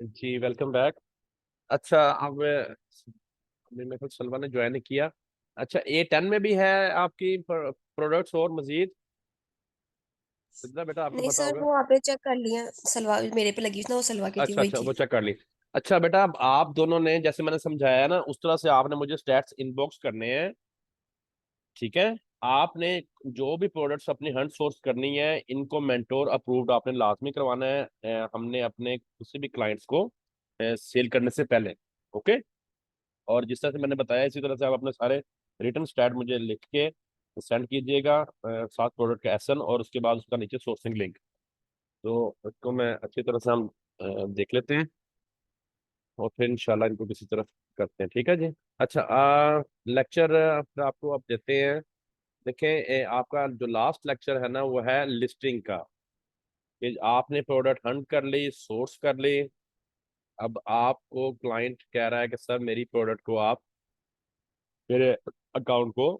जी welcome back. अच्छा अब अभी मेरे को सलवा ने ज्वाइन किया। अच्छा A10 में भी है आपकी प्रोडक्ट्स और मजीद इतना बेटा आपको नहीं पता सर, होगा। वो आपने चेक कर लिया। सलवार मेरे पे लगी थी ना, वो सलवार की थी, अच्छा वही अच्छा थी। वो चेक कर ली। अच्छा बेटा अब आप दोनों ने जैसे मैंने समझाया है ना उस तरह से आपने मुझे स्टैट्स इनबॉक्स करने हैं। ठीक है। आपने जो भी प्रोडक्ट्स अपनी हंड सोर्स करनी है इनको मेंटोर अप्रूव्ड आपने लाजमी करवाना है। हमने अपने किसी भी क्लाइंट्स को सेल करने से पहले। ओके। और जिस तरह से मैंने बताया इसी तरह से आप अपने सारे रिटर्न स्टैट मुझे लिख के सेंड कीजिएगा, साथ प्रोडक्ट का एसन और उसके बाद उसका नीचे सोर्सिंग लिंक। तो इसको मैं अच्छी तरह से हम देख लेते हैं और फिर इंशाल्लाह इनको किसी तरह करते हैं। ठीक है जी। अच्छा लेक्चर आपको आप देते हैं। देखें आपका जो लास्ट लेक्चर है ना वो है लिस्टिंग का कि आपने प्रोडक्ट हंट कर ली, सोर्स कर ली। अब आपको क्लाइंट कह रहा है कि सर मेरी प्रोडक्ट को आप मेरे अकाउंट को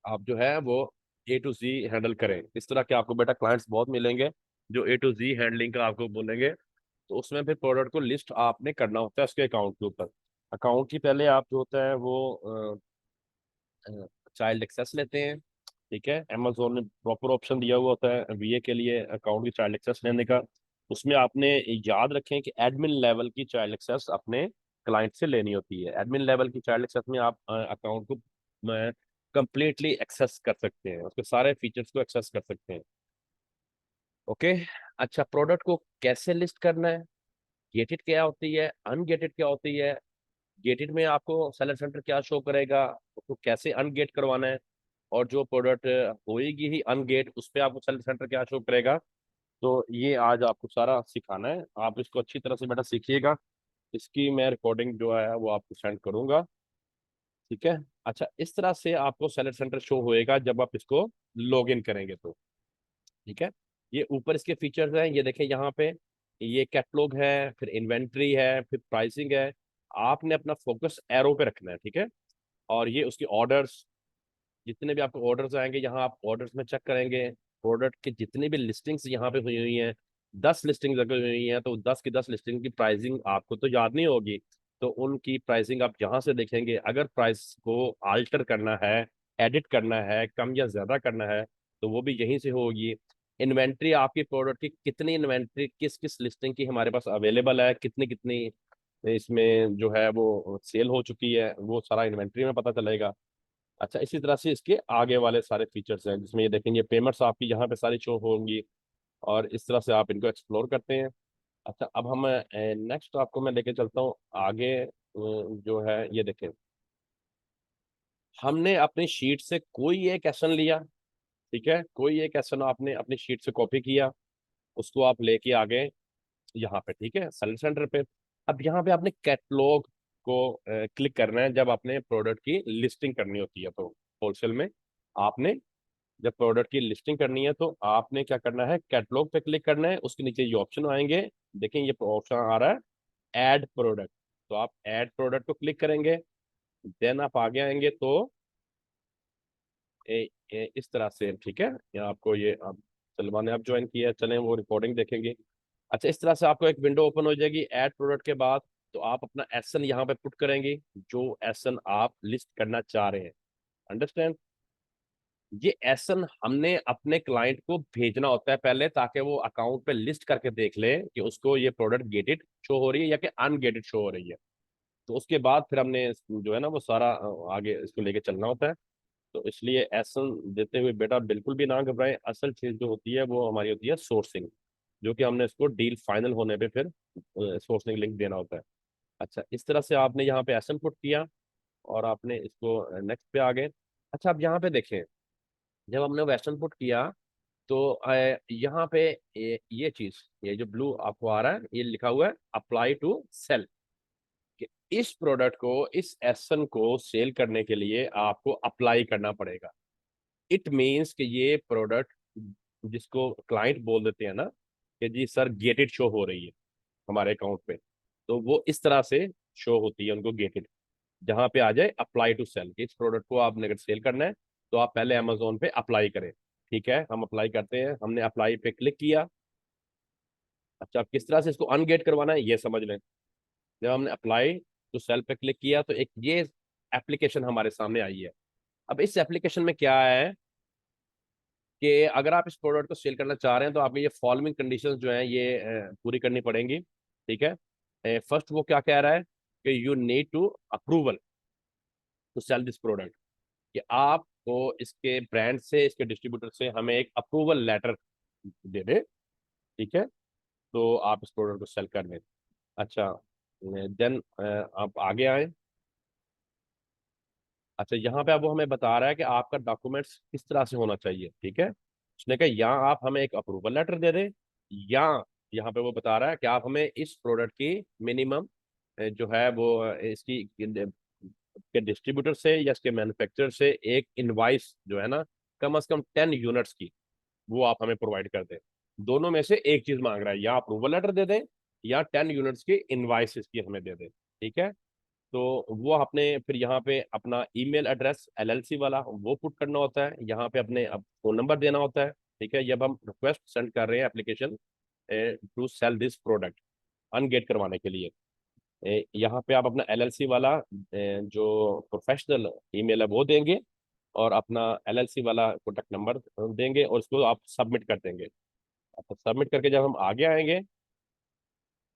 आप जो है वो A to Z हैंडल करें। इस तरह के आपको बेटा क्लाइंट्स बहुत मिलेंगे जो A to Z हैंडलिंग का आपको बोलेंगे। तो उसमें फिर प्रोडक्ट को लिस्ट आपने करना होता है उसके अकाउंट के ऊपर। अकाउंट की पहले आप जो होता है वो चाइल्ड एक्सेस लेते हैं। ठीक है। अमेजोन ने प्रॉपर ऑप्शन दिया हुआ होता है VA के लिए अकाउंट की चाइल्ड एक्सेस लेने का। उसमें आपने याद रखें कि एडमिन लेवल की चाइल्ड एक्सेस अपने क्लाइंट से लेनी होती है। एडमिन लेवल की चाइल्ड एक्सेस में आप अकाउंट को कंप्लीटली एक्सेस कर सकते हैं, उसके सारे फीचर्स को एक्सेस कर सकते हैं। ओके। अच्छा प्रोडक्ट को कैसे लिस्ट करना है, गेटेड क्या होती है, अनगेटेड क्या होती है। गेटेड में आपको सेलर सेंटर क्या शो करेगा, उसको कैसे अनगेट करवाना है। और जो प्रोडक्ट होएगी ही अनगेट उस पर आपको सेलर सेंटर क्या शो करेगा। तो ये आज आपको सारा सिखाना है, आप इसको अच्छी तरह से बेटा सीखिएगा। इसकी मैं रिकॉर्डिंग जो है वो आपको सेंड करूंगा। ठीक है। अच्छा इस तरह से आपको सेलर सेंटर शो होएगा जब आप इसको लॉग इन करेंगे तो। ठीक है। ये ऊपर इसके फीचर्स हैं, ये देखें यहाँ पे ये कैटलॉग है, फिर इन्वेंट्री है, फिर प्राइसिंग है। आपने अपना फोकस एरो पे रखना है। ठीक है। और ये उसके ऑर्डर्स, जितने भी आपको ऑर्डर्स आएंगे यहाँ आप ऑर्डर्स में चेक करेंगे। प्रोडक्ट की जितनी भी लिस्टिंग्स यहाँ पे हुई हुई हैं, 10 लिस्टिंग्स अगर हुई हैं तो 10 की 10 लिस्टिंग की प्राइसिंग आपको तो याद नहीं होगी। तो उनकी प्राइसिंग आप यहाँ से देखेंगे। अगर प्राइस को आल्टर करना है, एडिट करना है, कम या ज्यादा करना है तो वो भी यहीं से होगी। इन्वेंट्री आपकी प्रोडक्ट की कितनी इन्वेंट्री किस किस लिस्टिंग की हमारे पास अवेलेबल है, कितनी कितनी इसमें जो है वो सेल हो चुकी है, वो सारा इन्वेंट्री में पता चलेगा। अच्छा इसी तरह से इसके आगे वाले सारे फीचर्स हैं जिसमें ये देखेंगे पेमेंट्स आपकी यहाँ पे सारी शो होंगी। और इस तरह से आप इनको एक्सप्लोर करते हैं। अच्छा अब हम नेक्स्ट आपको मैं लेके चलता हूँ आगे। जो है ये देखें, हमने अपनी शीट से कोई एक एक्शन लिया। ठीक है। कोई एक एक्शन आपने अपनी शीट से कॉपी किया, उसको आप लेके आ गए यहाँ पे। ठीक है सेल सेंटर पे। अब यहाँ पे आपने कैटलॉग को क्लिक करना है जब आपने प्रोडक्ट की लिस्टिंग करनी होती है तो होलसेल में आपने जब प्रोडक्ट की लिस्टिंग करनी है तो आपने क्या करना है, कैटलॉग पे क्लिक करना है, उसके नीचे ये ऑप्शन आएंगे। देखें ये ऑप्शन आ रहा है ऐड प्रोडक्ट। तो आप ऐड प्रोडक्ट को क्लिक करेंगे, देन आप आगे आएंगे तो इस तरह से। ठीक है। यहाँ आपको ये आप सलमा ने आप ज्वाइन किया है, चलें वो रिकॉर्डिंग देखेंगे। अच्छा इस तरह से आपको एक विंडो ओपन हो जाएगी ऐड प्रोडक्ट के बाद। तो आप अपना एसन यहाँ पे पुट करेंगे जो एसन आप लिस्ट करना चाह रहे हैं। अंडरस्टैंड। ये एसन हमने अपने क्लाइंट को भेजना होता है पहले ताकि वो अकाउंट पे लिस्ट करके देख ले कि उसको ये प्रोडक्ट गेटेड शो हो रही है या कि अनगेटेड शो हो रही है। तो उसके बाद फिर हमने जो है ना वो सारा आगे इसको लेके चलना होता है। तो इसलिए एसन देते हुए बेटा बिल्कुल भी ना घबराएं। असल चीज जो होती है वो हमारी होती है सोर्सिंग, जो कि हमने इसको डील फाइनल होने पे फिर सोर्सिंग लिंक देना होता है। अच्छा इस तरह से आपने यहाँ पे एसन पुट किया और आपने इसको नेक्स्ट पे आ गए। अच्छा अब यहाँ पे देखें, जब हमने वेस्टर्न पुट किया तो यहाँ पे ये चीज, ये जो ब्लू आपको आ रहा है ये लिखा हुआ है अप्लाई टू सेल। कि इस प्रोडक्ट को, इस एसन को सेल करने के लिए आपको अप्लाई करना पड़ेगा। इट मीन्स कि ये प्रोडक्ट जिसको क्लाइंट बोल देते हैं ना कि जी सर गेटेड शो हो रही है हमारे अकाउंट पे, तो वो इस तरह से शो होती है उनको गेटेड। जहां पे आ जाए अप्लाई टू सेल, इस प्रोडक्ट को आपने अगर सेल करना है तो आप पहले अमेजोन पे अप्लाई करें। ठीक है हम अप्लाई करते हैं, हमने अप्लाई पे क्लिक किया। अच्छा, अब किस तरह से इसको अनगेट करवाना है ये समझ लें। जब हमने अप्लाई टू सेल पे क्लिक किया तो एक ये एप्लीकेशन हमारे सामने आई है। अब इस एप्लीकेशन में क्या है कि अगर आप इस प्रोडक्ट को सेल करना चाह रहे हैं तो आपको ये फॉलोइंग कंडीशंस जो हैं ये पूरी करनी पड़ेंगी। ठीक है, फर्स्ट वो क्या कह रहा है कि you need to approval to sell this product, कि आपको इसके ब्रांड से, इसके डिस्ट्रीब्यूटर से हमें एक अप्रूवल लेटर दे दे। ठीक है, तो आप इस प्रोडक्ट को सेल कर दें। अच्छा, देन आप आगे आए। अच्छा, यहाँ पे अब वो हमें बता रहा है कि आपका डॉक्यूमेंट्स किस तरह से होना चाहिए। ठीक है, उसने कहा या आप हमें एक अप्रूवल लेटर दे दें, या यहाँ पे वो बता रहा है कि आप हमें इस प्रोडक्ट की मिनिमम जो है वो इसकी के डिस्ट्रीब्यूटर से या इसके मैन्युफैक्चरर से एक इनवाइस जो है ना, कम से कम 10 यूनिट्स की, वो आप हमें प्रोवाइड कर दें। दोनों में से एक चीज मांग रहा है, या अप्रूवल लेटर दे दें या 10 यूनिट्स की इनवाइस इसकी हमें दे दें। ठीक है, तो वो आपने फिर यहाँ पे अपना ईमेल एड्रेस एलएलसी वाला वो पुट करना होता है, यहाँ पे अपने अब फोन नंबर देना होता है। ठीक है, जब हम रिक्वेस्ट सेंड कर रहे हैं application to sell this product ungate करवाने के लिए, यहाँ पे आप अपना एलएलसी वाला जो प्रोफेशनल ईमेल है वो देंगे, और अपना एलएलसी वाला कॉन्टेक्ट नंबर देंगे, और उसको आप सबमिट कर देंगे। तो सबमिट करके जब हम आगे आएंगे,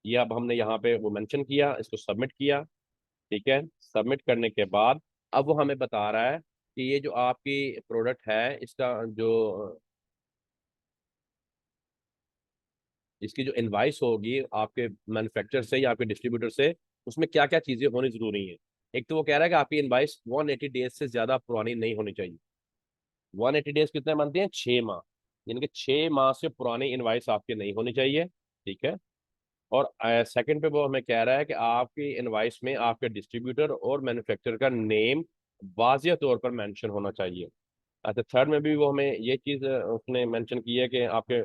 ये अब हमने यहाँ पे वो मेंशन किया, इसको सबमिट किया। ठीक है, सबमिट करने के बाद अब वो हमें बता रहा है कि ये जो आपकी प्रोडक्ट है इसका जो इसकी जो इनवाइस होगी आपके मैन्युफैक्चरर से या आपके डिस्ट्रीब्यूटर से, उसमें क्या क्या चीजें होनी जरूरी हैं। एक तो वो कह रहा है कि आपकी इनवाइस 180 डेज से ज्यादा पुरानी नहीं होनी चाहिए। 180 डेज कितने बनते हैं? 6 माह। यानी कि 6 माह से पुरानी इनवाइस आपकी नहीं होनी चाहिए। ठीक है, और सेकंड पे वो हमें कह रहा है कि आपकी इनवाइस में आपके डिस्ट्रीब्यूटर और मैन्युफैक्चरर का नेम वाजिया तौर पर मेंशन होना चाहिए। अच्छा, थर्ड में भी वो हमें ये चीज उसने मेंशन की है कि आपके,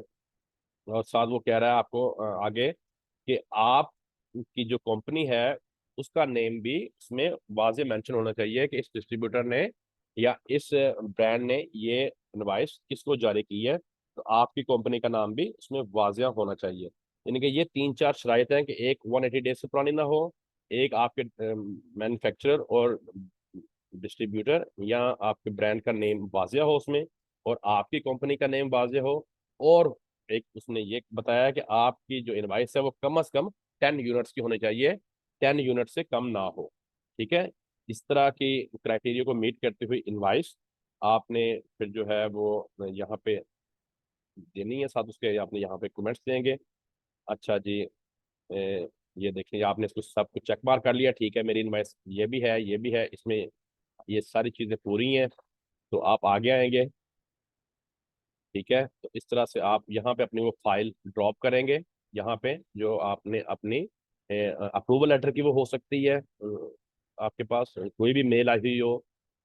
और साथ वो कह रहा है आपको आगे कि आप की जो कंपनी है उसका नेम भी इसमें वाजे मेंशन होना चाहिए कि इस डिस्ट्रीब्यूटर ने या इस ब्रांड ने ये इनवाइस किसको जारी की है, तो आपकी कंपनी का नाम भी इसमें वाजिया होना चाहिए। यानी कि ये तीन चार शराइत हैं कि एक 180 डेज से पुरानी ना हो, एक आपके मैन्युफैक्चरर और डिस्ट्रीब्यूटर या आपके ब्रांड का नेम वाजिया हो उसमें, और आपकी कंपनी का नेम वाजिया हो, और एक उसने ये बताया कि आपकी जो इनवाइस है वो कम से कम 10 यूनिट्स की होनी चाहिए, 10 यूनिट से कम ना हो। ठीक है, इस तरह की क्राइटेरिया को मीट करते हुए इनवाइस आपने फिर जो है वो यहाँ पे देनी है, साथ उसके आपने यहाँ पे कमेंट्स देंगे। अच्छा जी, ये देखिए आपने इसको सब कुछ चेक मार कर लिया। ठीक है, मेरी इनवाइस ये भी है, ये भी है, इसमें ये सारी चीज़ें पूरी हैं, तो आप आगे आएंगे। ठीक है, तो इस तरह से आप यहाँ पे अपनी वो फाइल ड्रॉप करेंगे। यहाँ पे जो आपने अपनी अप्रूवल लेटर की वो हो सकती है, आपके पास कोई भी मेल आई हुई हो,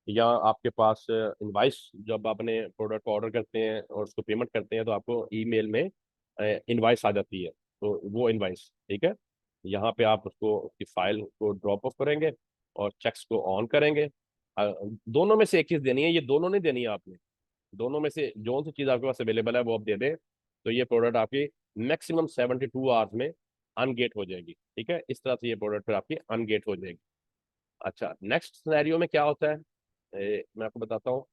या आपके पास इनवाइस, जब आपने प्रोडक्ट को ऑर्डर करते हैं और उसको पेमेंट करते हैं तो आपको ईमेल में इनवाइस आ जाती है, तो वो इनवाइस। ठीक है, यहाँ पे आप उसको उसकी फाइल को ड्रॉप ऑफ करेंगे और चेक्स को ऑन करेंगे। दोनों में से एक चीज़ देनी है, ये दोनों नहीं देनी है आपने, दोनों में से जो सी चीज आपके पास अवेलेबल है वो आप दे दें, तो ये प्रोडक्ट आपकी मैक्सिमम 72 आवर्स में अनगेट हो जाएगी। ठीक है, इस तरह से ये प्रोडक्ट फिर आपकी अनगेट हो जाएगी। अच्छा, नेक्स्ट सिनेरियो में क्या होता है, मैं आपको बताता हूँ।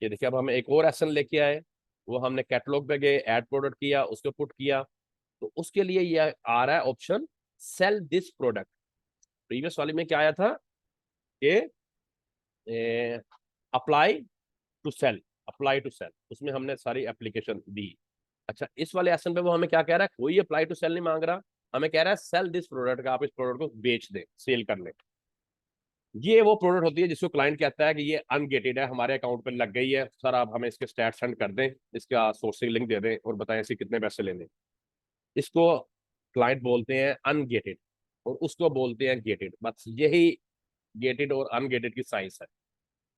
ये देखिए, अब हमें एक और एक्शन लेके आए, वो हमने कैटलॉग पे गए, ऐड प्रोडक्ट किया, उसको पुट किया, तो उसके लिए ये आ रहा है option sell this product. Previous वाले में क्या आया था कि apply to sell, apply to sell, उसमें हमने सारी एप्लीकेशन दी। अच्छा, इस वाले एसन पे वो हमें क्या कह रहा है, कोई अप्लाई टू सेल नहीं मांग रहा, हमें कह रहा है सेल दिस प्रोडक्ट, का आप इस प्रोडक्ट को बेच दें, सेल कर लें। ये वो प्रोडक्ट होती है जिसको क्लाइंट कहता है कि ये अनगेटेड है, हमारे अकाउंट पे लग गई है, सर आप हमें इसके स्टैट सेंड कर दें, इसका सोर्सिंग लिंक दे दें और बताएं इसे कितने पैसे लेने। इसको क्लाइंट बोलते हैं अनगेटेड, और उसको बोलते हैं गेटेड। बस यही गेटेड और अनगेटेड की साइंस है,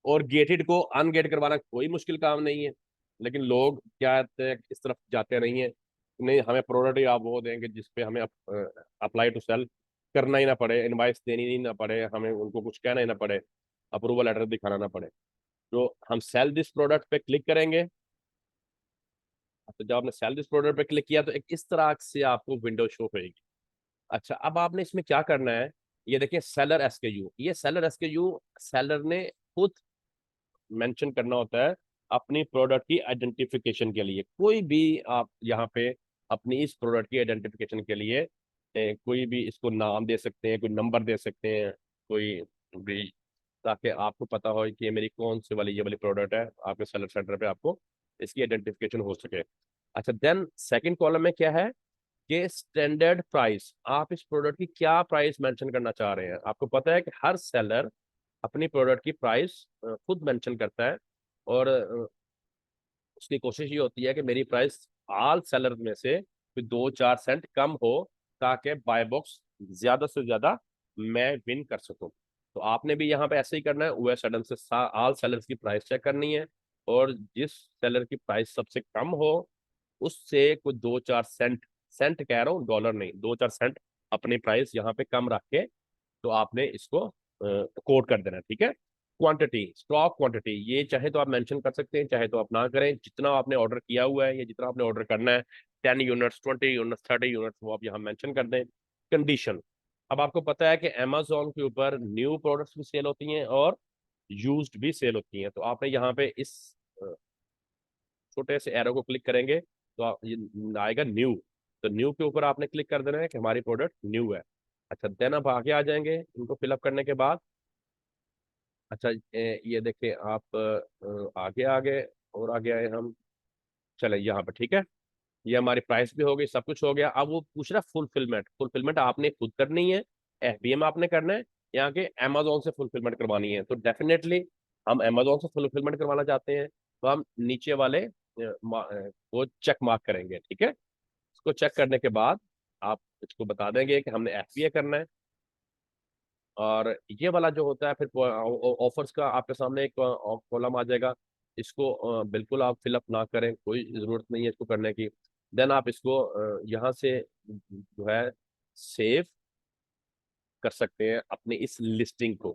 और गेटेड को अनगेट करवाना कोई मुश्किल काम नहीं है। लेकिन लोग क्या कहते हैं, इस तरफ जाते नहीं है, नहीं हमें प्रोडक्ट ही आप वो देंगे जिसपे हमें अप्लाई टू सेल करना ही ना पड़े, इनवाइस देनी ही ना पड़े, हमें उनको कुछ कहना ही ना पड़े, अप्रूवल लेटर दिखाना ना पड़े। तो हम सेल दिस प्रोडक्ट पे क्लिक करेंगे। तो जब आपने सेल दिस प्रोडक्ट पे क्लिक किया तो एक इस तरह से आपको विंडो शो होगी। अच्छा, अब आपने इसमें क्या करना है, ये देखिए सेलर एसकेयू, ये सेलर एसकेयू सेलर ने खुद मेंशन करना होता है अपनी प्रोडक्ट की आइडेंटिफिकेशन के लिए। कोई भी आप यहाँ पे अपनी इस प्रोडक्ट की आइडेंटिफिकेशन के लिए कोई भी इसको नाम दे सकते हैं, कोई नंबर दे सकते हैं, कोई भी, ताकि आपको पता हो कि ये मेरी कौन सी वाली ये वाली प्रोडक्ट है, आपके सेलर सेंटर पे आपको इसकी आइडेंटिफिकेशन हो सके। अच्छा, देन सेकंड कॉलम में क्या है कि स्टैंडर्ड प्राइस, आप इस प्रोडक्ट की क्या प्राइस मेंशन करना चाह रहे हैं। आपको पता है कि हर सेलर अपनी प्रोडक्ट की प्राइस खुद मेंशन करता है, और उसकी कोशिश ये होती है कि मेरी प्राइस आल सेलर में से कोई 2-4 सेंट कम हो, ताकि बाय बॉक्स ज्यादा से ज्यादा मैं विन कर सकूं। तो आपने भी यहाँ पे ऐसे ही करना है, वह सडन से आल सेलर्स की प्राइस चेक करनी है, और जिस सेलर की प्राइस सबसे कम हो उससे कोई 2-4 सेंट, सेंट कह रहा हूँ, डॉलर नहीं, 2-4 सेंट अपनी प्राइस यहाँ पे कम रख के तो आपने इसको कोड कर देना है, ठीक है। क्वांटिटी, स्टॉक क्वांटिटी, ये चाहे तो आप मेंशन कर सकते हैं, चाहे तो आप ना करें। जितना आपने ऑर्डर किया हुआ है या जितना आपने ऑर्डर करना है, 10 यूनिट्स, 20 यूनिट्स, 30 यूनिट्स, वो आप यहाँ मेंशन कर दें। कंडीशन, अब आपको पता है कि अमेजोन के ऊपर न्यू प्रोडक्ट्स भी सेल होती हैं और यूज्ड भी सेल होती हैं। तो आपने यहाँ पे इस छोटे से एरो को क्लिक करेंगे तो ये आएगा न्यू। तो न्यू के ऊपर आपने क्लिक कर देना है कि हमारी प्रोडक्ट न्यू है। अच्छा, देन आप आगे आ जाएंगे इनको फिलअप करने के बाद। अच्छा, ये देखिए आप आगे आगे और आगे आए हम, चले यहाँ पे, ठीक है। ये हमारी प्राइस भी हो गई, सब कुछ हो गया। अब वो पूछ रहा है फुलफिलमेंट, फुलफिलमेंट आपने खुद करनी है, एफबीएम आपने करना है, यहाँ के अमेजोन से फुलफिलमेंट करवानी है। तो डेफिनेटली हम अमेजोन से फुलफिलमेंट करवाना चाहते हैं, तो हम नीचे वाले वो चेक मार्क करेंगे, ठीक है। इसको चेक करने के बाद आप इसको बता देंगे कि हमने एफबीए करना है। और ये वाला जो होता है फिर ऑफर्स का आपके सामने एक कॉलम आ जाएगा। इसको बिल्कुल आप फिलअप ना करें, कोई ज़रूरत नहीं है इसको करने की। देन आप इसको यहाँ से जो है सेव कर सकते हैं अपनी इस लिस्टिंग को,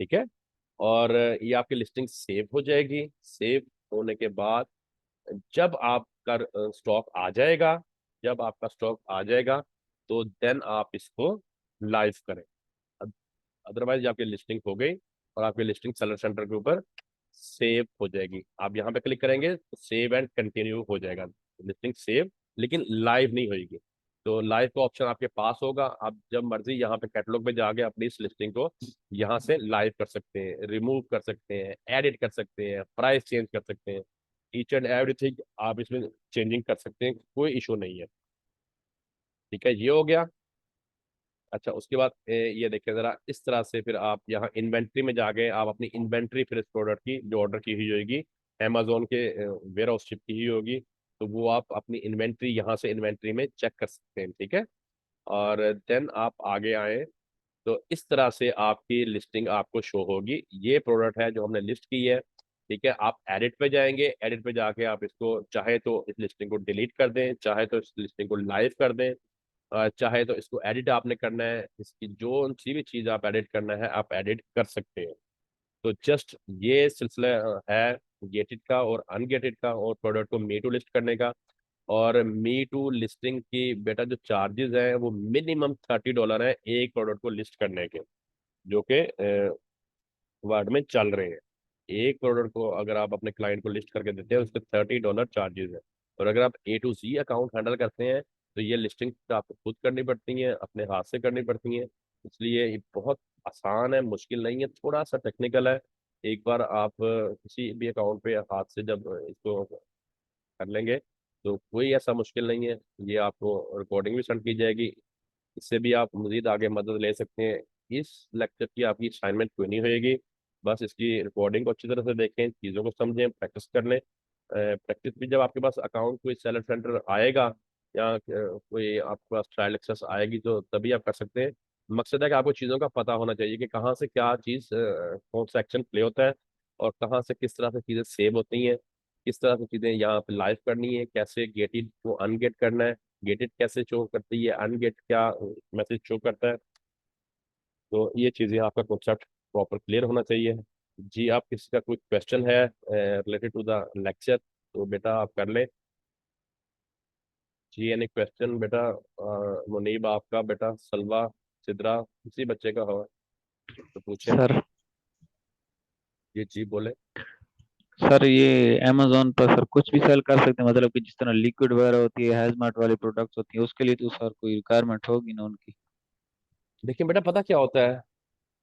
ठीक है। और ये आपकी लिस्टिंग सेव हो जाएगी। सेव होने के बाद जब आपका स्टॉक आ जाएगा, जब आपका स्टॉक आ जाएगा तो देन आप इसको लाइव करें। अदरवाइज आपकी लिस्टिंग हो गई और आपकी लिस्टिंग सेलर सेंटर के ऊपर सेव हो जाएगी। आप यहाँ पे क्लिक करेंगे तो सेव एंड कंटिन्यू हो जाएगा, लिस्टिंग सेव, लेकिन लाइव नहीं होगी। तो लाइव का ऑप्शन आपके पास होगा, आप जब मर्जी यहाँ पे कैटलॉग में जाके अपनी इस लिस्टिंग को यहाँ से लाइव कर सकते हैं, रिमूव कर सकते हैं, एडिट कर सकते हैं, प्राइस चेंज कर सकते हैं, ईच एंड एवरीथिंग आप इसमें चेंजिंग कर सकते हैं, कोई इशू नहीं है, ठीक है। ये हो गया। अच्छा, उसके बाद ये देखिए जरा, इस तरह से फिर आप यहाँ इन्वेंट्री में जाके आप अपनी इन्वेंट्री फिर इस प्रोडक्ट की जो ऑर्डर की हुई होगी अमेजोन के वेयर हाउस शिप की हुई होगी, तो वो आप अपनी इन्वेंट्री यहाँ से इन्वेंट्री में चेक कर सकते हैं, ठीक है। और देन आप आगे आए तो इस तरह से आपकी लिस्टिंग आपको शो होगी। ये प्रोडक्ट है जो हमने लिस्ट की है, ठीक है। आप एडिट पे जाएंगे, एडिट पे जाके आप इसको चाहे तो इस लिस्टिंग को डिलीट कर दें, चाहे तो इस लिस्टिंग को लाइव कर दें, चाहे तो इसको एडिट आपने करना है, इसकी जो सी भी चीज़ आप एडिट करना है आप एडिट कर सकते हैं। तो जस्ट ये सिलसिला है गेटेड का और अनगेटेड का, और प्रोडक्ट को मी टू लिस्ट करने का। और मी टू लिस्टिंग की बेटा जो चार्जेस हैं वो मिनिमम $30 है एक प्रोडक्ट को लिस्ट करने के, जो कि वर्ड में चल रहे हैं। एक प्रोडक्ट को अगर आप अपने क्लाइंट को लिस्ट करके देते हैं उसके $30 चार्जेस है। और अगर आप A to Z account handle करते हैं तो ये लिस्टिंग आपको खुद करनी पड़ती है, अपने हाथ से करनी पड़ती है। इसलिए ये बहुत आसान है, मुश्किल नहीं है, थोड़ा सा टेक्निकल है। एक बार आप किसी भी अकाउंट पे हाथ से जब इसको कर लेंगे तो कोई ऐसा मुश्किल नहीं है। ये आपको रिकॉर्डिंग भी सेंड की जाएगी, इससे भी आप मजीद आगे मदद ले सकते हैं। इस लेक्चर की आपकी असाइनमेंट कोई नहीं होएगी, बस इसकी रिकॉर्डिंग को अच्छी तरह से देखें, चीज़ों को समझें, प्रैक्टिस कर लें। प्रैक्टिस भी जब आपके पास अकाउंट कोई सेलर सेंटर आएगा या कोई आपके पास ट्रायल एक्सेस आएगी तो तभी आप कर सकते हैं। मकसद है कि आपको चीज़ों का पता होना चाहिए कि कहाँ से क्या चीज़ कौन सा एक्शन प्ले होता है, और कहाँ से किस तरह से चीज़ें सेव होती हैं, किस तरह से चीज़ें यहाँ पे लाइव करनी है, कैसे गेटेड को अनगेट करना है, गेटेड कैसे शो करती है, अनगेट क्या मैसेज शो करता है। तो ये चीज़ें आपका कॉन्सेप्ट प्रॉपर क्लियर होना चाहिए। जी, आप किसी का कोई क्वेश्चन है रिलेटेड टू द लेक्चर तो बेटा आप कर लें। जी एनी क्वेश्चन बेटा? मुनीब आपका बेटा, सलवा, सिद्रा, किसी बच्चे का हो तो पूछें। सर ये जी बोले। सर ये अमेजोन पर सर कुछ भी सेल कर सकते हैं, मतलब कि जिस तरह लिक्विड वगैरह होती है, हैजमार्ट वाली प्रोडक्ट्स होती है, उसके लिए तो सर कोई रिक्वायरमेंट होगी ना उनकी। देखिए बेटा, पता क्या होता है,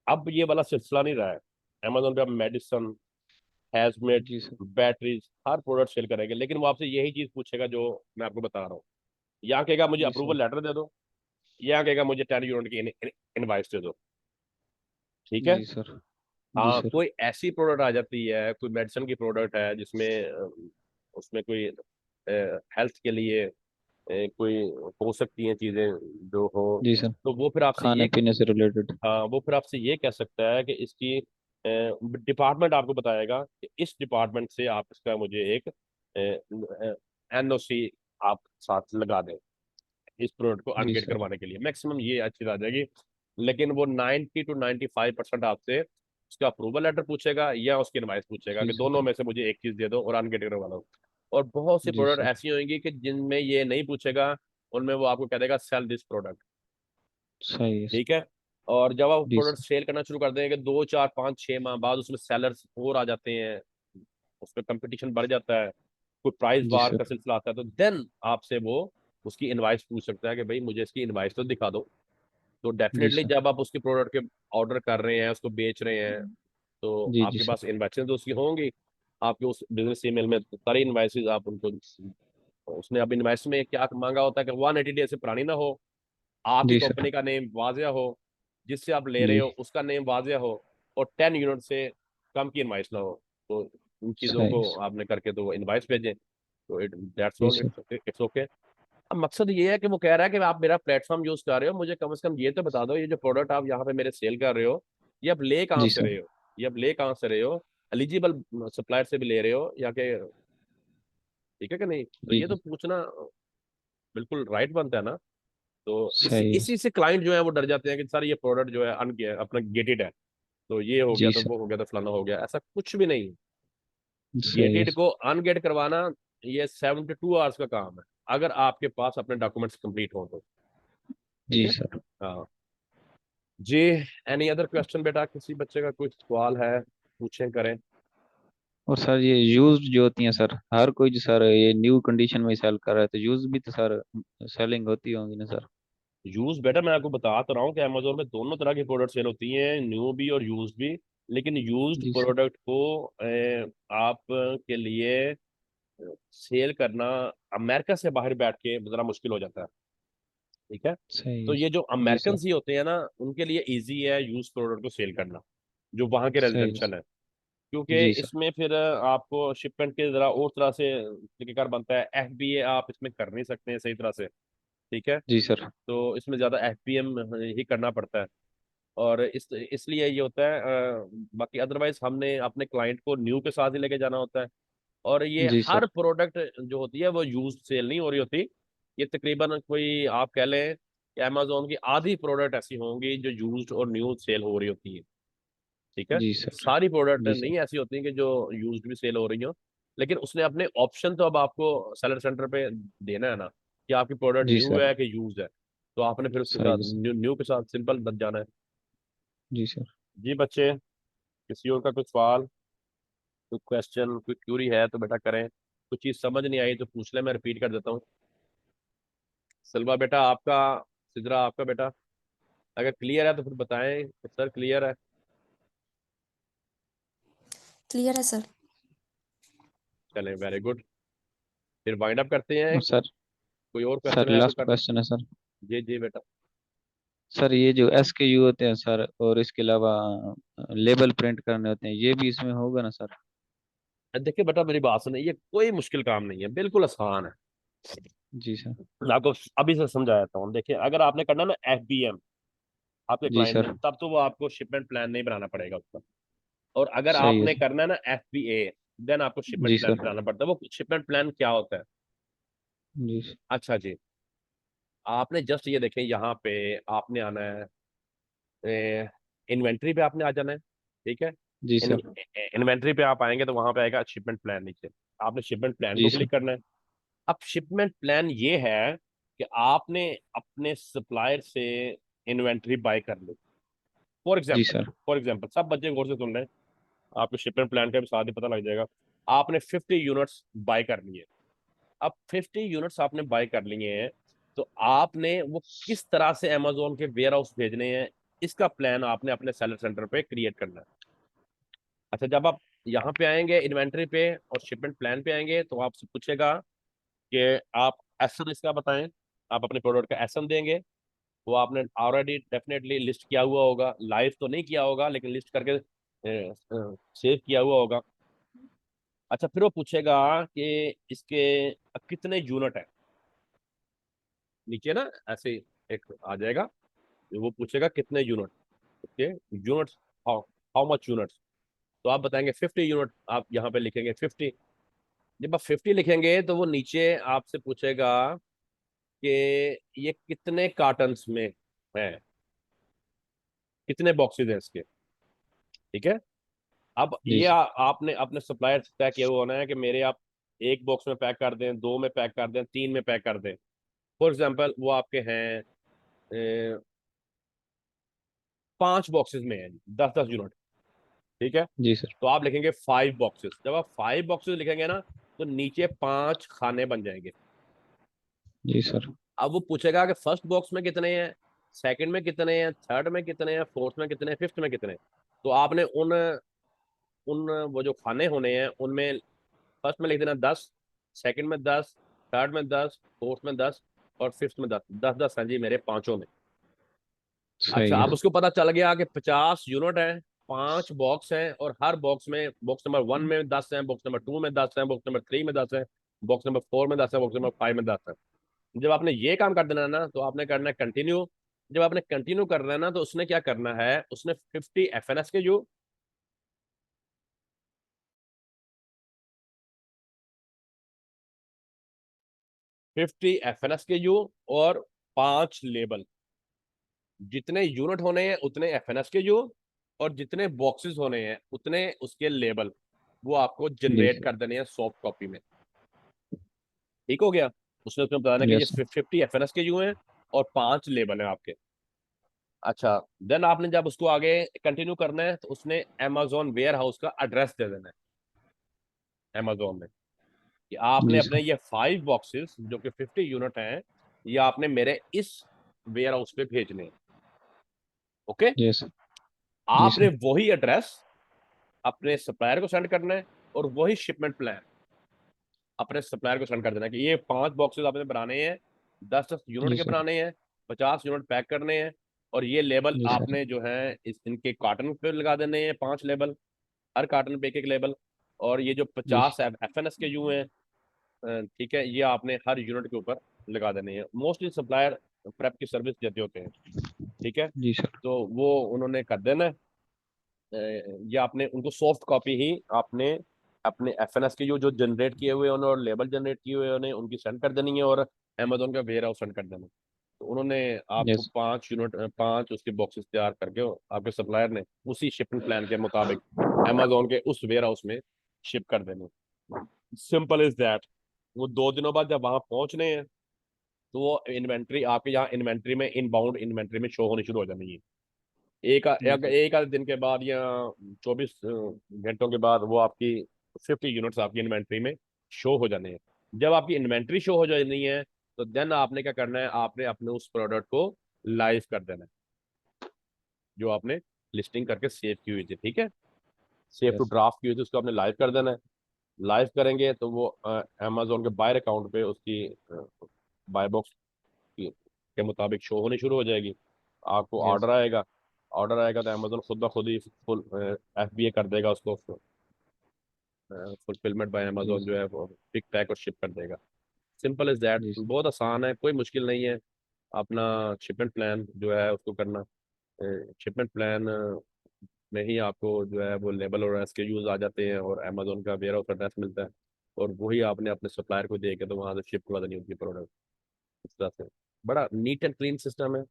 अब ये वाला सिलसिला नहीं रहा है। अमेजोन पे आप मेडिसिन, हैजमेट, जी सर। बैटरीज, हर प्रोडक्ट सेल करेंगे, लेकिन वो आपसे यही चीज पूछेगा जो मैं आपको बता रहा हूँ। यहाँ कहेगा मुझे जी सर। अप्रूवल लेटर दे दो, यहाँ कहेगा मुझे 10 यूनिट की इनवाइस दे दो। ठीक है। जी सर। जी हाँ, सर। कोई ऐसी प्रोडक्ट आ जाती है, कोई मेडिसिन की प्रोडक्ट है जिसमें उसमें कोई हेल्थ के लिए कोई हो सकती हैं चीजें जो हो, जी सर। तो वो फिर आपसे खाने ये, पीने से रिलेटेड। हाँ वो फिर आपसे ये कह सकता है कि इसकी डिपार्टमेंट आपको बताएगा कि इस डिपार्टमेंट से आप इसका मुझे एक एनओसी आप साथ लगा दें इस प्रोडक्ट को जी अनगेट सर। करवाने के लिए। मैक्सिमम ये अच्छी आ जाएगी। लेकिन वो 90 to 95% आपसे उसका अप्रूवल लेटर पूछेगा या उसकी इनवाइस पूछेगा जी कि दोनों सर। में से मुझे एक चीज दे दो और अनगेट करवा लो। और बहुत सी जी प्रोडक्ट सर। ऐसी होंगी कि जिनमें ये नहीं पूछेगा, उनमें वो आपको कह देगा सेल दिस प्रोडक्ट। सही है ठीक सर। है। और जब आप जी प्रोडक्ट सर। सेल करना शुरू कर देंगे, 2 4 5 6 माह बाद उसमें सेलर्स और आ जाते हैं, उसमें कंपटीशन बढ़ जाता है, कोई प्राइस जी वार का सर। सिलसिला आता है, तो देन आपसे वो उसकी इनवाइस पूछ सकता है कि भाई मुझे इसकी इनवाइस तो दिखा दो। तो जी डेफिनेटली सर। जब आप उसकी प्रोडक्ट के ऑर्डर कर रहे हैं, उसको बेच रहे हैं, तो जी जी आपके सर। पास इन्वाइसेस तो उसकी होंगी। आपके उस बिजनेस ईमेल में सारी इन्वाइसेस आप उनको, उसने अब इन्वाइस में क्या मांगा होता है कि 180 डेज से पुरानी ना हो, आपकी जी सर। कंपनी का नेम वाजिया हो, जिससे आप ले रहे जी। हो उसका नेम वाजिया हो, और 10 यूनिट से कम की इनवाइस ना हो। तो इन चीज़ों सही को है। आपने करके तो इनवाइस भेजें, तो इट दैट्स जी all, sir. It's it's okay. अब मकसद ये है कि वो कह रहा है कि आप मेरा प्लेटफॉर्म यूज कर रहे हो, मुझे कम से कम ये तो बता दो, ये जो प्रोडक्ट आप यहाँ पे मेरे सेल कर रहे हो, ये आप ले कहाँ जी से सर। रहे हो, ये आप ले कहाँ से रहे हो, एलिजिबल सप्लायर से भी ले रहे हो या के, ठीक है कि नहीं? तो जी ये तो जी। पूछना बिल्कुल राइट बनता है ना। तो इसी सही है। इसी से क्लाइंट जो है वो डर जाते हैं कि सर ये प्रोडक्ट जो है अन अपना गेटेड है, तो ये हो गया, जी तो सर। वो हो गया, तो फलाना हो गया। ऐसा कुछ भी नहीं। सही है। गेटेड को अनगेट करवाना ये 72 आवर्स का काम है, अगर आपके पास अपने डॉक्यूमेंट्स कंप्लीट हो तो। ठीक जी है। सर। हाँ जी। एनी अदर क्वेश्चन बेटा, किसी बच्चे का कोई सवाल है पूछें, करें। और सर ये यूज जो होती हैं सर, हर कोई जो सर ये न्यू कंडीशन में सेल कर रहा है, तो यूज भी तो सर सेलिंग होती होंगी ना सर। यूज बेटा, मैं आपको बता तो रहा हूँ कि अमेजोन में दोनों तरह की प्रोडक्ट सेल होती हैं, न्यू भी और यूज भी। लेकिन यूज्ड जी सर। प्रोडक्ट को आप के लिए सेल करना अमेरिका से बाहर बैठ के जरा मुश्किल हो जाता है। ठीक है। सही तो है। ये जो जी अमेरिकन सर। ही होते हैं ना, उनके लिए इजी है यूज प्रोडक्ट को सेल करना, जो वहाँ के सही है। रेजिडेंशियल है। क्योंकि जी सर। इसमें फिर आपको शिपमेंट के जरा और तरह से तरीकेकार बनता है, FBA आप इसमें कर नहीं सकते हैं सही तरह से। ठीक है। जी सर। तो इसमें ज्यादा FBM ही करना पड़ता है। और इसलिए ये होता है, बाकी अदरवाइज हमने अपने क्लाइंट को न्यू के साथ ही लेके जाना होता है। और ये जी हर सर। प्रोडक्ट जो होती है वो यूज सेल नहीं हो रही होती। ये तकरीबन कोई आप कह लें कि अमेजोन की आधी प्रोडक्ट ऐसी होंगी जो यूज्ड और न्यू सेल हो रही होती है। ठीक है। जी सर। सारी प्रोडक्ट जी सर। नहीं ऐसी होती कि जो यूज्ड भी सेल हो रही हो। लेकिन उसने अपने ऑप्शन तो अब आपको सेलर सेंटर पे देना है ना, कि आपकी प्रोडक्ट जी न्यू सर। है कि यूज है। तो आपने फिर उसके सही साथ है सर। न्यू के साथ सिंपल बच जाना है। जी सर। जी बच्चे, किसी और का कुछ सवाल, कोई क्वेश्चन, कोई क्यूरी है तो बेटा करें। कुछ चीज़ समझ नहीं आई तो पूछ ले, मैं रिपीट कर देता हूँ। सलवा बेटा आपका, सिद्रा आपका बेटा, अगर क्लियर है तो फिर बताएं कि सर क्लियर है। क्लियर है सर। चलें, वेरी गुड। फिर वाइंड अप करते हैं। और सर, कोई और सर क्वेश्चन है तो लास्ट करना। क्वेश्चन है सर। जी जी बेटा। सर ये जो SKU होते हैं सर, और इसके अलावा लेबल प्रिंट करने होते हैं, ये भी इसमें होगा ना सर। देखिए बेटा, मेरी बात सुनिए, ये कोई मुश्किल काम नहीं है, बिल्कुल आसान है। जी सर। मैं आपको अभी से समझा देता हूँ। देखिए, अगर आपने करना ना FBM आपके जी क्लाइंट ने, सर। तब तो वो आपको शिपमेंट प्लान नहीं बनाना पड़ेगा उसका। और अगर सही है आपने सर। करना है ना FBA, देन आपको शिपमेंट जी प्लान सर। बनाना पड़ता है। वो शिपमेंट प्लान क्या होता है? जी सर। अच्छा जी, आपने जस्ट ये देखें, यहाँ पे आपने आना है, इन्वेंट्री पे आपने आ जाना है। ठीक है। जी सर। इन्वेंट्री पे आप आएंगे तो वहां पे आएगा शिपमेंट प्लान नीचे, आपने शिपमेंट प्लान जी को सर। क्लिक करना है। अब शिपमेंट प्लान ये है कि आपने अपने सप्लायर से इन्वेंट्री बाय कर ली। फॉर जी एग्जाम्पल, सर। सब बच्चे गौर से सुन रहे हैं, आपको शिपमेंट प्लान का भी साथ ही पता लग जाएगा। आपने 50 यूनिट्स बाय कर लिए। अब 50 यूनिट्स आपने बाय कर लिए हैं, तो आपने वो किस तरह से अमेजोन के वेयर हाउस भेजने हैं, इसका प्लान आपने अपने सेलर सेंटर पे क्रिएट करना है। अच्छा, जब आप यहाँ पे आएंगे इन्वेंट्री पे और शिपमेंट प्लान पे आएंगे, तो आपसे पूछेगा कि आप एसएन इसका बताएं। आप अपने प्रोडक्ट का एसएन देंगे। वो आपने ऑलरेडी डेफिनेटली लिस्ट किया हुआ होगा, लाइव तो नहीं किया होगा लेकिन लिस्ट करके सेव किया हुआ होगा। अच्छा, फिर वो पूछेगा कि इसके कितने यूनिट है। नीचे ना ऐसे एक आ जाएगा, वो पूछेगा कितने unit. Okay, units, how how much units. तो आप बताएंगे 50 यूनिट, आप यहाँ पे लिखेंगे 50। जब आप 50 लिखेंगे तो वो नीचे आपसे पूछेगा कि ये कितने कार्टन्स में है, कितने बॉक्सेस हैं इसके। ठीक है। अब जी ये सर। आपने अपने सप्लायर से तय किया हुआ होना है कि मेरे आप एक बॉक्स में पैक कर दें, दो में पैक कर दें, तीन में पैक कर दें। फॉर एग्जाम्पल वो आपके हैं 5 बॉक्सेस में है, 10-10 यूनिट। ठीक है। जी सर। तो आप लिखेंगे 5 बॉक्सेस। जब आप 5 बॉक्सेस लिखेंगे ना, तो नीचे 5 खाने बन जाएंगे। जी सर। अब वो पूछेगा कि फर्स्ट बॉक्स में कितने हैं, सेकंड में कितने हैं, थर्ड में कितने हैं, फोर्थ में कितने हैं, फिफ्थ में कितने हैं। तो आपने उन उन वो जो खाने होने हैं उनमें फर्स्ट में लिख देना 10, सेकंड में 10, थर्ड में 10, फोर्थ में 10 और फिफ्थ में 10। 10-10 हैं जी मेरे पांचों में। अच्छा, सही है। अब उसको पता चल गया कि 50 यूनिट है, 5 बॉक्स हैं, और हर बॉक्स में, बॉक्स नंबर 1 में 10 है, बॉक्स नंबर 2 में 10 है, बॉक्स नंबर 3 में 10 है, बॉक्स नंबर 4 में 10 है, बॉक्स नंबर 5 में 10 है। जब आपने ये काम कर देना है ना, तो आपने करना है कंटिन्यू। जब आपने कंटिन्यू करना है ना, तो उसने क्या करना है, उसने 50 एफएनएस के जो 50 एफएनएस के यू और 5 लेबल, जितने यूनिट होने हैं उतने एफएनएस के यू, और जितने बॉक्सेस होने हैं उतने उसके लेबल, वो आपको जी जनरेट सर। कर देने हैं सॉफ्ट कॉपी में। ठीक हो गया। उसने उसमें बताना कि ये यस सर। 50 एफएनएस के यू हैं और 5 लेबल हैं आपके। अच्छा, देन आपने जब उसको आगे कंटिन्यू करना है, तो उसने अमेजोन वेयर हाउस का एड्रेस दे देना है अमेजोन में, कि आपने जी अपने सर। ये 5 बॉक्सेस जो कि 50 यूनिट हैं, ये आपने मेरे इस वेयर हाउस पे भेजने हैं। ओके। Yes sir. जी आपने सर। वही एड्रेस अपने सप्लायर को सेंड करना है, और वही शिपमेंट प्लान अपने सप्लायर को सेंड कर देना है कि ये 5 बॉक्सेस आपने बनाने हैं, 10-10 यूनिट जी के सर। बनाने हैं, 50 यूनिट पैक करने हैं, और ये लेबल जी सर। आपने जो है इनके कार्टन पे लगा देने हैं, 5 लेबल, हर कार्टन पे एक एक लेबल। और ये जो जी 50 एफएनएस के यू हैं, ठीक है, ये आपने हर यूनिट के ऊपर लगा देने हैं। मोस्टली सप्लायर प्रेप की सर्विस देते होते हैं। ठीक है। जी सर। तो वो उन्होंने कर देना है। ये आपने उनको सॉफ्ट कॉपी ही आपने अपने एफएनएस के जो जनरेट किए हुए उन्होंने और लेबल जनरेट किए हुए उन्हें उनकी सेंड कर देनी है, और अमेजोन का वेयर हाउस सेंड कर देना है। तो उन्होंने आपको यस। 5 यूनिट, 5 उसके बॉक्सेस तैयार करके आपके सप्लायर ने उसी शिपिंग प्लान के मुताबिक अमेजोन के उस वेयर हाउस में शिप कर देने। Simple is that. वो 2 दिनों बाद जब वहां पहुंचने हैं, तो वो इन्वेंट्री आपके यहाँ इन्वेंट्री में, इनबाउंड इन्वेंट्री में शो होनी शुरू हो जानी है। जी सर। एक आधे दिन के बाद या 24 घंटों के बाद वो आपकी 50 यूनिट्स आपकी इन्वेंट्री में शो हो जाने हैं। जब आपकी इन्वेंट्री शो हो जानी है, तो देन आपने क्या करना है, आपने अपने उस प्रोडक्ट को लाइव कर देना है, जो आपने लिस्टिंग करके सेव की हुई थी। ठीक है, सेव टू यस। ड्राफ्ट की हुई थी, उसको आपने लाइव कर देना है। लाइव करेंगे तो वो अमेजोन के बायर अकाउंट पे उसकी बाय बॉक्स के मुताबिक शो होनी शुरू हो जाएगी। आपको यस। ऑर्डर आएगा तो अमेजोन खुद ब खुद ही फुल एफबीए कर देगा उसको, फुलफिलमेंट बाय अमेजोन यस। जो है वो पिक पैक और शिप कर देगा। सिंपल इज दैट, जी सर। बहुत आसान है, कोई मुश्किल नहीं है। अपना शिपमेंट प्लान जो है उसको करना, शिपमेंट प्लान में ही आपको जो है वो लेबल और एसकेयूज आ जाते हैं, और अमेजोन का वेयर हाउस एड्रेस मिलता है, और वही आपने अपने सप्लायर को दे के तो वहाँ से शिप करवा देनी उनकी प्रोडक्ट। इस तरह से बड़ा नीट एंड क्लीन सिस्टम है।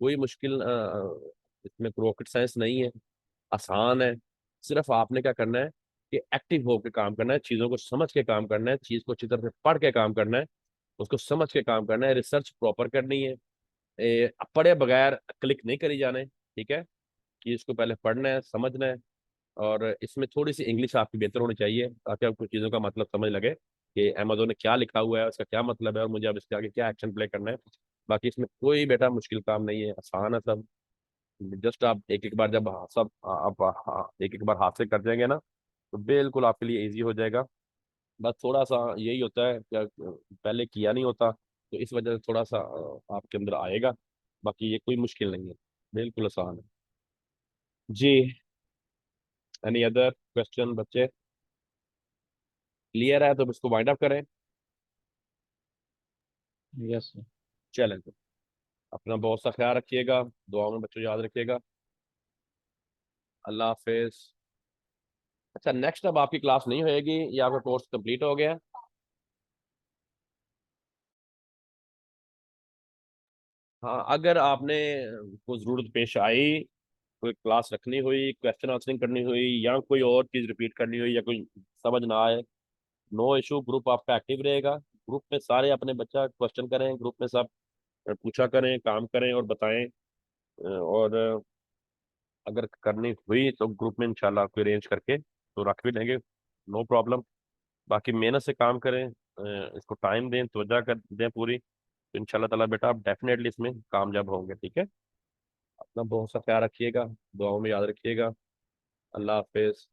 कोई मुश्किल इसमें रॉकेट साइंस नहीं है, आसान है। सिर्फ आपने क्या करना है, कि एक्टिव होकर काम करना है, चीज़ों को समझ के काम करना है, चीज़ को अच्छी तरह से पढ़ के काम करना है, उसको समझ के काम करना है, रिसर्च प्रॉपर करनी है। पढ़े बगैर क्लिक नहीं करी जाने, ठीक है, कि इसको पहले पढ़ना है, समझना है। और इसमें थोड़ी सी इंग्लिश आपकी बेहतर होनी चाहिए ताकि आपको चीज़ों का मतलब समझ लगे कि अमेजोन ने क्या लिखा हुआ है, उसका क्या मतलब है, और मुझे अब इसके आगे क्या एक्शन प्ले करना है। बाकी इसमें कोई बेटा मुश्किल काम नहीं है, आसान है सब। जस्ट आप एक एक बार जब सब आप एक एक बार हाथ से कर जाएंगे ना, तो बिल्कुल आपके लिए इजी हो जाएगा। बस थोड़ा सा यही होता है कि पहले किया नहीं होता, तो इस वजह से थोड़ा सा आपके अंदर आएगा। बाकी ये कोई मुश्किल नहीं है, बिल्कुल आसान है जी। एनी अदर क्वेश्चन बच्चे? क्लियर है तो इसको वाइंड अप करें। Yes sir. चलें तो, अपना बहुत सा ख्याल रखिएगा, दुआओं में बच्चों याद रखिएगा। अल्लाह हाफिज। अच्छा, नेक्स्ट अब आपकी क्लास नहीं होएगी, या आपका कोर्स कंप्लीट हो गया? हाँ, अगर आपने कोई ज़रूरत पेश आई, कोई क्लास रखनी हुई, क्वेश्चन आंसरिंग करनी हुई, या कोई और चीज़ रिपीट करनी हुई, या कोई समझ ना आए, नो इशू, ग्रुप आपका एक्टिव रहेगा। ग्रुप में सारे अपने बच्चा क्वेश्चन करें, ग्रुप में सब पूछा करें, काम करें और बताएं। और अगर करनी हुई तो ग्रुप में इंशाल्लाह आपको अरेंज करके तो रख भी लेंगे, नो प्रॉब्लम। बाकी मेहनत से काम करें, इसको टाइम दें, तवज्जो कर दें पूरी, तो इंशाल्लाह ताला बेटा आप डेफिनेटली इसमें कामयाब होंगे, ठीक है। अपना बहुत सा ख्याल रखिएगा, दुआओं में याद रखिएगा। अल्लाह हाफिज।